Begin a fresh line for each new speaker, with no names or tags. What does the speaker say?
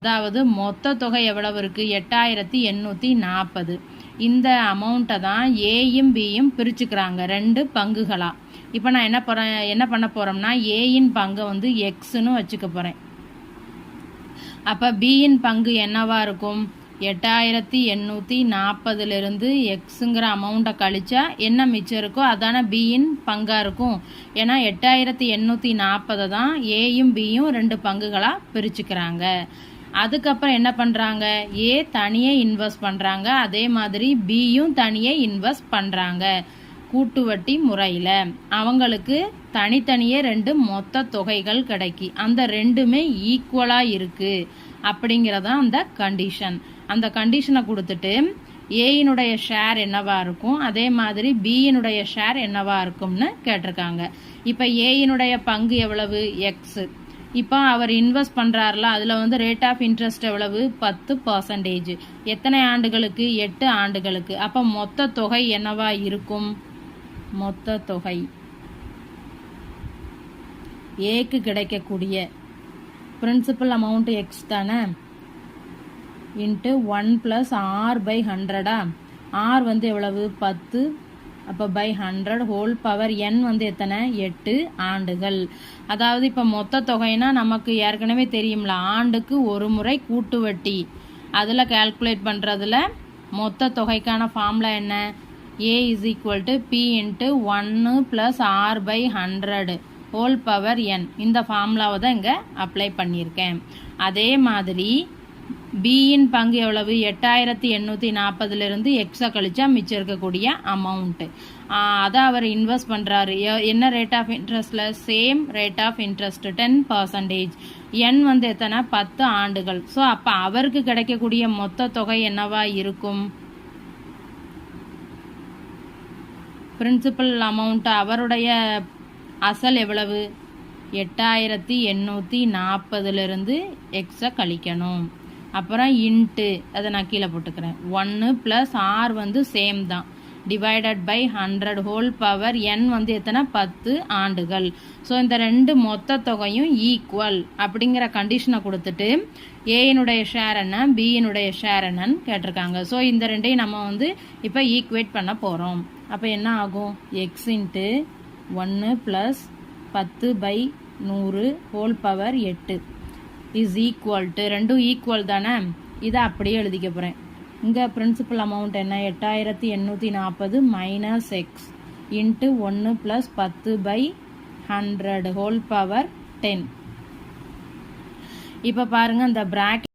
அதாவது மொத்த தொகை எவ்வளவு இருக்கு? 8840. இந்த அமௌண்ட்டை தான் ஏயும் பியும் பிரிச்சுக்கிறாங்க 2 பங்குகளா. இப்போ நான் என்ன பண்ண போறோம்னா ஏயின் பங்கை வந்து எக்ஸ்ன்னு வச்சுக்க போறேன். அப்போ பியின் பங்கு என்னவா இருக்கும்? 8840 எக்ஸுங்கிற அமௌண்ட்டை கழிச்சா என்ன மிச்சம் இருக்கோ அதான பியின் பங்காக இருக்கும். ஏன்னா 8840 தான் ஏயும் பியும் 2 பங்குகளாக பிரிச்சுக்கிறாங்க. அதுக்கப்புறம் என்ன பண்ணுறாங்க? ஏ தனியே இன்வெஸ்ட் பண்ணுறாங்க, அதே மாதிரி பியும் தனியே இன்வெஸ்ட் பண்ணுறாங்க கூட்டு வட்டி முறையில். அவங்களுக்கு தனித்தனியே 2 மொத்த தொகைகள் கிடைக்கி, அந்த ரெண்டுமே ஈக்குவலாக இருக்குது அப்படிங்கிறதான் அந்த கண்டிஷன். அந்த கண்டிஷனை கொடுத்துட்டு ஏயினுடைய ஷேர் என்னவா இருக்கும், அதே மாதிரி பியினுடைய ஷேர் என்னவா இருக்கும்னு கேட்டிருக்காங்க. இப்போ ஏயினுடைய பங்கு எவ்வளவு? எக்ஸ். இப்போ அவர் இன்வெஸ்ட் பண்ணுறாருல, அதில் வந்து ரேட் ஆஃப் இன்ட்ரெஸ்ட் எவ்வளவு? 10%. எத்தனை ஆண்டுகளுக்கு? 8 ஆண்டுகளுக்கு. அப்போ மொத்த தொகை என்னவா இருக்கும்? மொத்த தொகை ஏக்கு கிடைக்கக்கூடிய பிரின்சிபல் அமௌண்ட் எக்ஸ் தானே, இன்ட்டு 1 + r/100. ஆர் வந்து எவ்வளவு? 10. அப்போ பை 100 ஹோல் பவர் n வந்து எத்தனை? 8 ஆண்டுகள். அதாவது இப்போ மொத்த தொகைனா நமக்கு ஏற்கனவே தெரியும்ல, ஆண்டுக்கு ஒரு முறை கூட்டு வட்டி. அதில் கால்குலேட் பண்ணுறதுல மொத்த தொகைக்கான ஃபார்முலா என்ன? a = p × 1 + r/100 whole power n. இந்த ஃபார்முலாவை தான் இங்கே அப்ளை பண்ணியிருக்கேன். அதே மாதிரி பியின் பங்கு எவ்வளவு? 8840 எக்ஸை கழிச்சா மிச்சம் இருக்கக்கூடிய அமௌண்ட்டு. அதை அவர் இன்வெஸ்ட் பண்ணுறாரு. என்ன ரேட் ஆஃப் இன்ட்ரெஸ்டில்? Same rate of interest 10%. n வந்து எத்தனை? 10 ஆண்டுகள். ஸோ அப்போ அவருக்கு கிடைக்கக்கூடிய மொத்த தொகை என்னவா இருக்கும்? பிரின்சிபல் அமௌண்ட் அவருடைய அசல் எவ்வளவு? 8840 எக்ஸை கழிக்கணும். அப்புறம் இன்ட்டு, அதை நான் கீழே போட்டுக்கிறேன், 1 + r வந்து சேம் தான், divided by 100 whole power n வந்து எத்தனை? 10 ஆண்டுகள். ஸோ இந்த 2 மொத்த தொகையும் ஈக்குவல் அப்படிங்கிற கண்டிஷனை கொடுத்துட்டு ஏயினுடைய ஷேர் என்ன, பியினுடைய ஷேர் என்னன்னு கேட்டிருக்காங்க. ஸோ இந்த ரெண்டையும் நம்ம வந்து இப்போ ஈக்குவேட் பண்ண போகிறோம். அப்போ என்ன ஆகும்? X into 1 + 10/100 whole power 8 is equal to, ரெண்டும் ஈக்குவல் தானே, இதை அப்படியே எழுதிக்க போகிறேன். இங்கே பிரின்சிபல் அமௌண்ட் என்ன? 8840 minus X into 1 + 10/100 whole power 10. இப்போ பாருங்கள், இந்த பிராக்கெட்